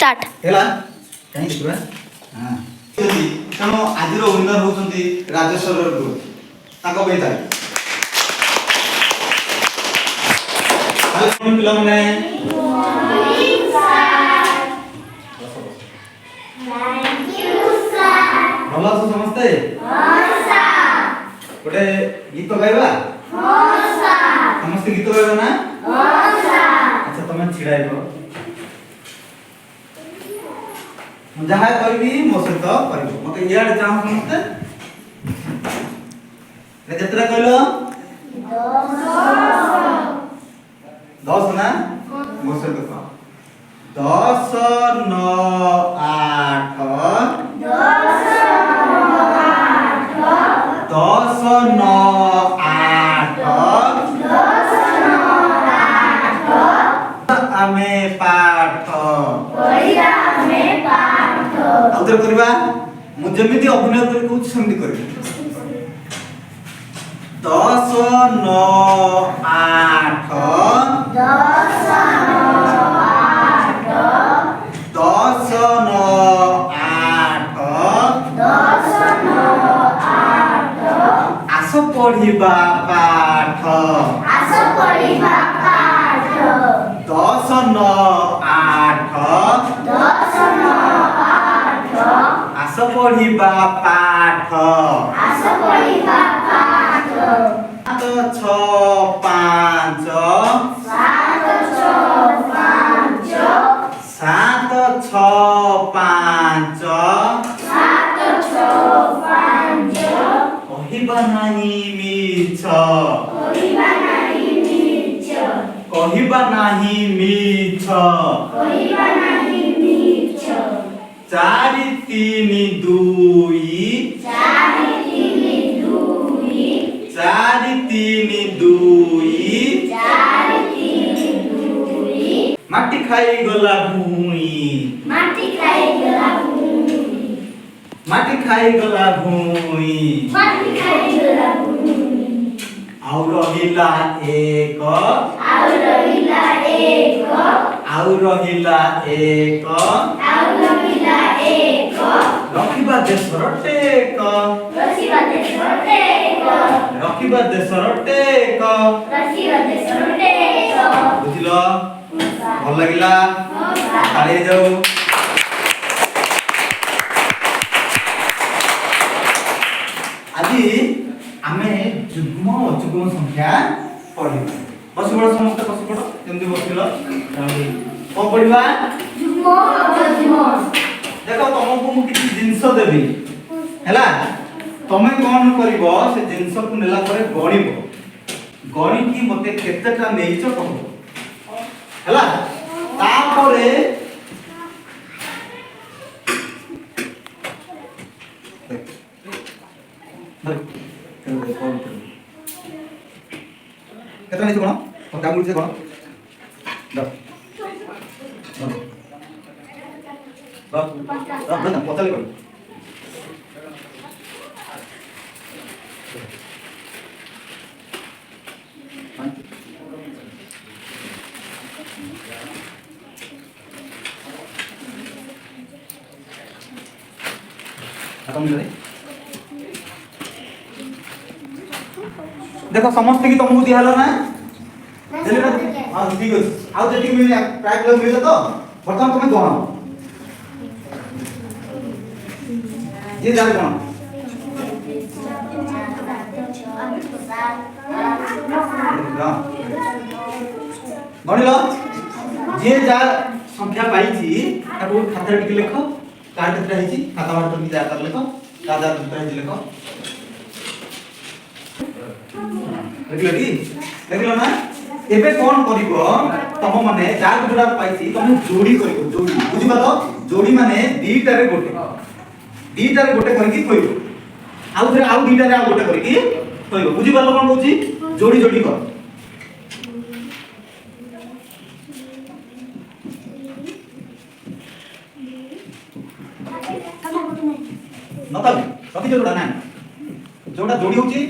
Start हेला कहीं देखबा हां तेणु आज विनर होती राजेश्वर गुरु ताको बेता पिला माने भल अछ समस्ते गोटे गीत गाइबा समस्ते गीत गाइबा ना अच्छा तुम छिड़ाइब जहाँ करी मो सहित कर मत इे चाह समस्ते केतटा कहल 10 ना मो सहित कह 10 9 8 10 9 8 आमे पाठ आउतर करबा मु जेमिति अभिनय करि कहू सेमिति करबी 10 9 8 10 9 8 आस पढ़िबा पाठ 10 9 8 आस पढ़िबा पाठ 7 6 5 7 6 5 कहिबा नाही मिछ कहिबा नाही मिछ 4 3 2 4 3 2 माटी खाई गला भूई माटी खाई गला भूई आउ रहिला एक रखिबा देशर टेक रखिबा देशर टेक बुझिलो भल लागिला ताली जाऊ आज आमे जुग्म अजुग्म संख्या पढ़िबा बसपड़ समस्त बसपड़ जेमति बसिलो कोन पढ़िबा जुग्म अजुग्म देखो तुमको मु किछि जिंस देबी हैला तमे कोन करिवो से जिंस को नेला परे गणिबो गणि की मते केतेटा नेइचो कहबो हैला तापरे केतना नेइचो कोन पता मुल से कोन द ना पता ले देखो समस्त की तुमको दिया ना हां ठीक है आउ जेटी मिले प्राय किलो मिले तो बर्तमान तुम्हें गण ये जान गण गणिलो जे जा संख्या पाई छी ताको खाता टिक लिखो कार केतरा हिची खाता बार तो जा कर लिखो दादा केतरा हिची लिखो देखलो ना एबे कोन करिवो तम माने जा गुडा पाइछि तम जोड़ी करिवो जोड़ी बुझि पालो जोड़ी माने दीटा रे गोटे करके थोइबो आउ फिर आउ दीटा रे आउ गोटे करके थोइबो बुझि पालो कोन कहूची जोड़ी जोड़ी कर नता रखि जोड़ा ना जोड़ा जोड़ी होची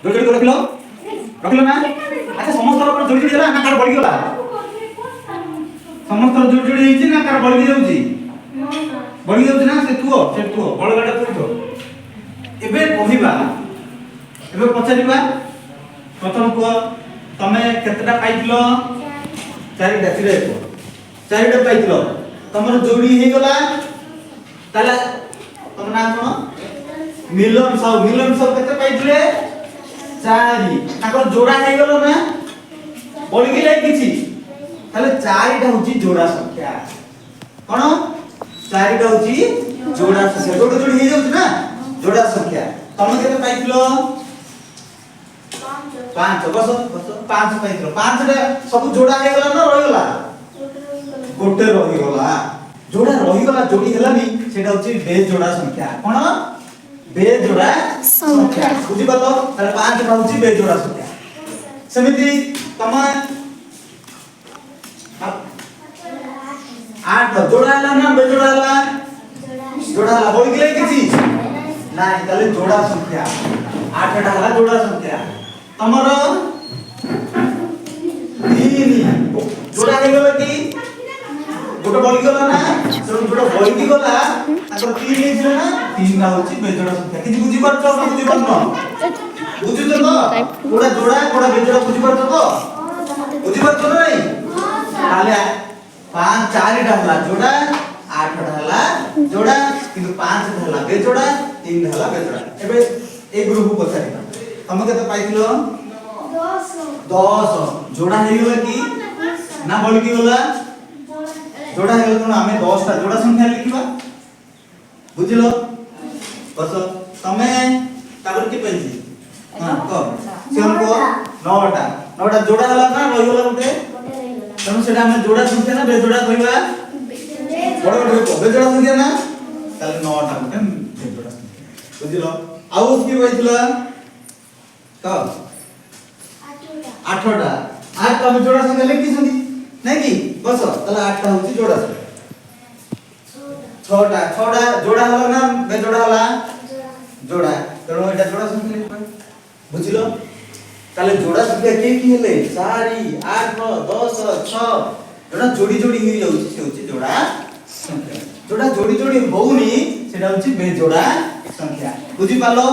जोड़ी जोड़ी रखिलो रखिलो ना अच्छा समस्त रो जोड़ी जोड़ी ना कार बढ़ी गला समस्त जोड़ी जोड़ी ହେଇଛି ନା कार बढ़ी जाଉଛି बढ़ी जाଉଛି ना से तू बड़ गाडा तू एबे कहिबा एबे पछारिबा प्रथम को तमे केतटा पाइथिलो चारिटा सिरे चारिटा पाइथिलो तमर जोड़ी हे गला ताला तम नाम कोन मिलन सब केते पाइथिले चारि ताकर जोड़ा हे गलो ना बढ़ी गेलै किछि ताले चारिटा होची जोड़ा संख्या कोन चारिटा होची जोड़ा संख्या जोड़ी जोड़ी हे जाउछ ना जोड़ा संख्या तमे केते पाइथिलो 5 बस 5 पाइथिलो 5 रे सब जोड़ा हे गला ना रहि गला गोटे रहि गला जोड़ा रहि गला जोड़ी हेलानी सेटा होची बेजोड़ा संख्या कोन बेजोड़ा संख्या बुझि पालो ताले 5 टा होची बेजोड़ा संख्या समिति तमा 8 जोड़ा हला ना बेजोड़ा हला जोड़ा हला बोल गेले किछि नाही ताले जोड़ा संख्या 8 टा हला जोड़ा संख्या तमर 3 जोड़ा हे गेलो कि गोटे बळी गला ना तो गोटे बळी गला ताको 3 हेइछला ना 3 ना होची बेजोड़ा संख्या किछि बुझि परछो ना बुझि परनो बुझिছো तो गोटा जोड़ा गोटा बेजोड़ा बुझि परछो तो बुझि परछो नै ताले 5 4 टा हला जोड़ा 8 टा हला जोड़ा किंतु 5 टा हला बेजोड़ा 3 टा हला बेजोड़ा एबे ए ग्रुप पछारी तमे केते पाइथिलो 10 जोड़ा हे गेला कि ना बळी गला जोड़ा हे गेला हमें 10 टा जोड़ा संख्या लिखिबा बुझिलो बस तमे तापर की पेंजी हां को सेम को 9 टा जोड़ा हला ना रहि गला गुटे तमे सेटा हमें जोड़ा संख्या ना बेजोड़ा कहिबा बड़ बड़ बेजोड़ा संख्या ना ताले 9 टा गुटे बेजोड़ा संख्या बुझिलो आउ की होइतला तो 8 टा आज तमे जोड़ा संख्या लिखि छथि नै कि बस ताले 8 टा होची जोड़ा संख्या 6 टा जोड़ा हला ना बेजोड़ा हला जोड़ा तेणु एटा जोड़ा संख्या लिखबा बुझिलो ताले जोड़ा संख्या की हेले 4 8 10 6 जोड़ा जोड़ी जोड़ी ही जाउची से होची जोड़ा संख्या जोड़ा जोड़ी जोड़ी होउनी सेटा होची बेजोड़ा संख्या बुझि पालो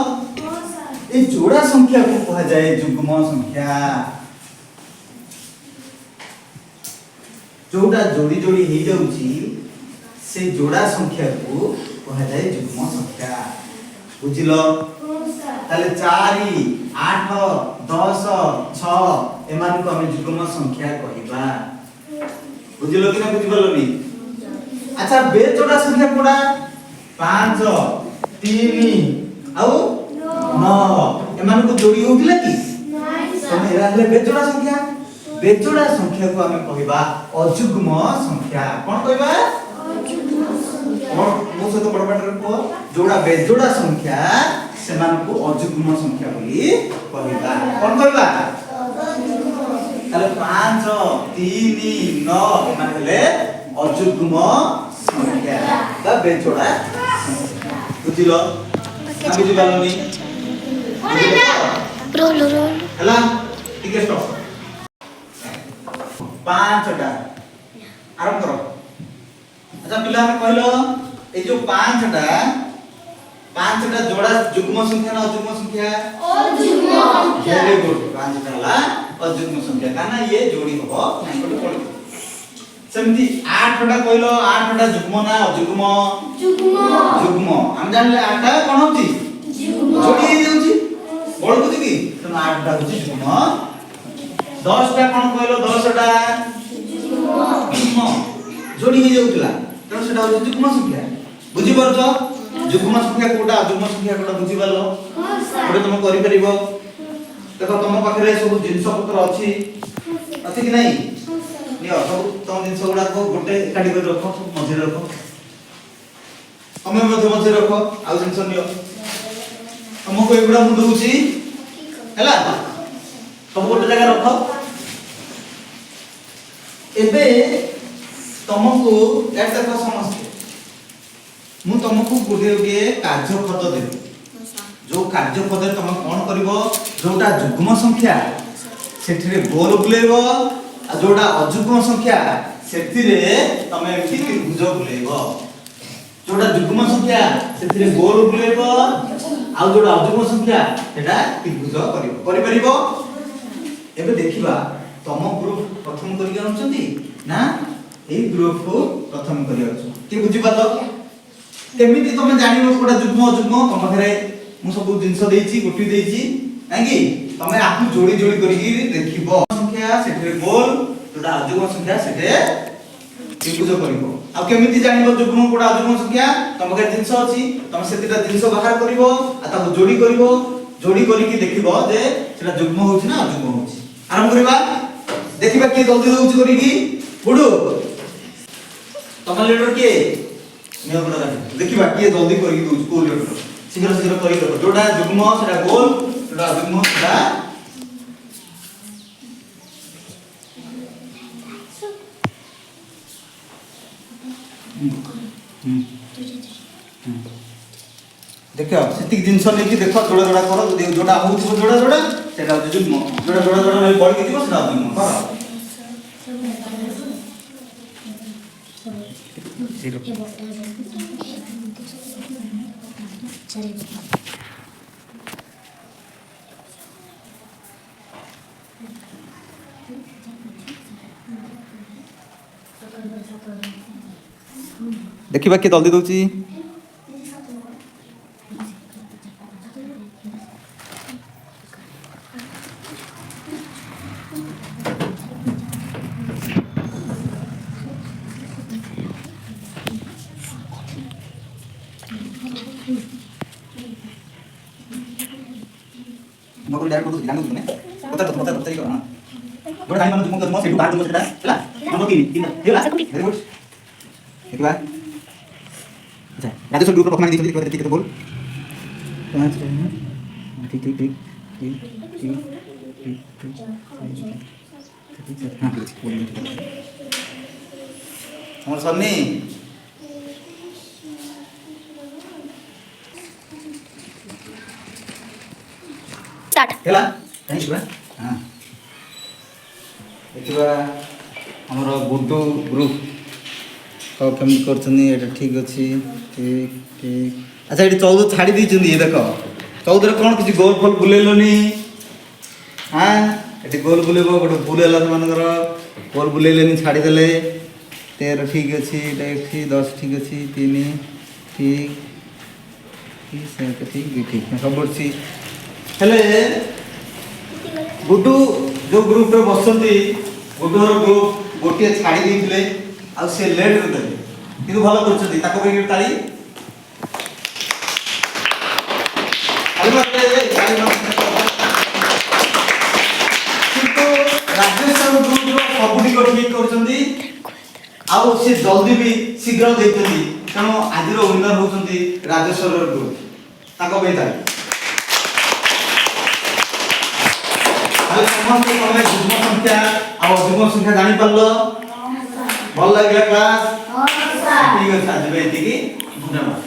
ए जोड़ा संख्या को कहा जाए युग्म संख्या जोड़ा जोड़ी जोड़ी ही जाउची से जोड़ा संख्या को कहा जाए युग्म संख्या बुझिलो ताले 4 8 10 6 एमान को हम युग्म संख्या कहिबा बुझिलो कि ना बुझि पालोनी अच्छा बेजोड़ा संख्या कोडा 5 3 आउ 9 एमान को जोड़ी होतिला कि नहीं एरा हले बेजोड़ा संख्या को हमें कहिबा अयुग्म संख्या कोन कहिबा अयुग्म संख्या मो से तो बड़ बड़ को जोड़ा बेजोड़ा संख्या सेमान को अयुग्म संख्या बोली कहिबा कोन कहिबा ताले 5 3 9 एमान हले अयुग्म संख्या बा बेजोड़ा संख्या बुझिलो हम बुझि पालोनी रोल हला ठीक है स्टॉप 5 टा आरंभ करो अच्छा पिला हम कहलो ए जो 5 टा जोड़ा युग्म संख्या ना अयुग्म संख्या अयुग्म वेरी गुड 5 टा हला अयुग्म संख्या काना ये जोड़ी होबो नहीं कोटे पड़ी सेमती 8 टा कहलो 8 टा युग्म ना अयुग्म युग्म हम जानले 8 टा कोन होची जोड़ी हे जाउची बड़ बुझी की तनो 8 टा होची युग्म 10 टा कोन कहलो 10 टा युग्म जोड़ी हे जाउतला तनो सेटा होची युग्म संख्या बुझी परछो युग्म संख्या कोटा अयुग्म संख्या कोटा बुझी पालो हां सर ओडे तुम करि परिबो देखो तुम पाखरे सब जिंस पत्र अछि कि नहीं नियो सब तुम जिंस गुडा को गोटे काटी कर रखो मझे रखो हमें मझे रखो आ जिंस नियो तुमको एगुडा मु दउची हैला तुम गोटे जगह रखो एबे तुमको एक देखो समस्या मु तुमको गोटे गोटे कार्य पद देबी जो कार्य पद तुम कोन करबो जोटा जुग्म संख्या सेठिरे गोल बुलेइबो आ जोटा अजुग्म संख्या सेठिरे तमे एठी त्रिभुज बुलेइबो जोटा जुग्म संख्या सेठिरे गोल बुलेइबो आ जोटा अजुग्म संख्या सेटा त्रिभुज करिवो करि परिबो एबे देखिबा तम ग्रुप प्रथम करि आउछंती ना ए ग्रुप को प्रथम करि आउछ के बुझि पालो केमिति तमे जानिबो कोडा जुग्म अजुग्म तम पाखरे मु सब जिंस देइची गोटी देइची नाकी तमे आकु जोडी जोडी करिकि देखिबो संख्या सेठे गोल जोटा अजुग्म संख्या सेठे त्रिभुज करिवो आ केमिति जानिबो जुग्म कोडा अजुग्म संख्या तम पाखरे जिंस अछि तम सेतिटा जिंस बाहर करिवो आ ताको जोडी करिवो जोडी करिकि देखिबो जे सेटा जुग्म होछि ना अजुग्म होछि आरंभ करिबा देखिबा के जल्दी होछि करिकि बुडू तम लीडर के नियम कोडा देखिबा के जल्दी करिकि दोछ को लीडर शीघ्र शीघ्र करि दो जोडा जुग्म सेटा गोल जोडा जुग्म सेटा देखो सेतिक जिंस लेकि देखो जोडा जोडा करो जोडा होउछ जोडा जोडा सेटा जुग्म जोडा जोडा जोडा नै बढि दिबो सेटा जुग्म करो देखिबा के जल्दी दउची नोकर डायरेक्ट को जानो तुमने पता तरीका हां बड़ा टाइम में तुमको सेटू बाहर तुमको सेटा हला नंबर 3 हेला वेरी गुड देखिबा अच्छा राजेश ग्रुप प्रथम दी देखिबा केते बोल ठीक हां हमर सन्नी स्टार्ट हेला थैंक्स बा हां देखिबा हमर गुड्डू ग्रुप तो केमि करछनी एटा ठीक अछि ठीक अच्छा एटी 14 छाडी दी चुनी ये देखो 14 रे कोन किछि गोल फल बुलेलोनी हां एटी गोल बुलेबो गोटे बुलेला मानकर गोल बुलेलेनी छाडी देले 13 ठीक अछि एटा एठी 10 ठीक अछि 3 ठीक ठीक ठीक सब अछि हेले गुड्डू जो ग्रुप रे बसंती गुड्डू रो ग्रुप गोटे छाडी दिथिले आ से लेट रे देले किंतु भलो करछथि ताको पे ताली अलबत्ते किंतु राजेश रो ग्रुप रो सबुटी को ठीक करछथि आ से जल्दी भी शीघ्र देथथि तनो आज रो विनर होछथि राजेश रो ग्रुप ताको पे ताली समस्त तमे जुग्म संख्या आ अजुग्म संख्या जानि पारलो भल लागला क्लास ठीक अछि आज बेति की धन्यवाद।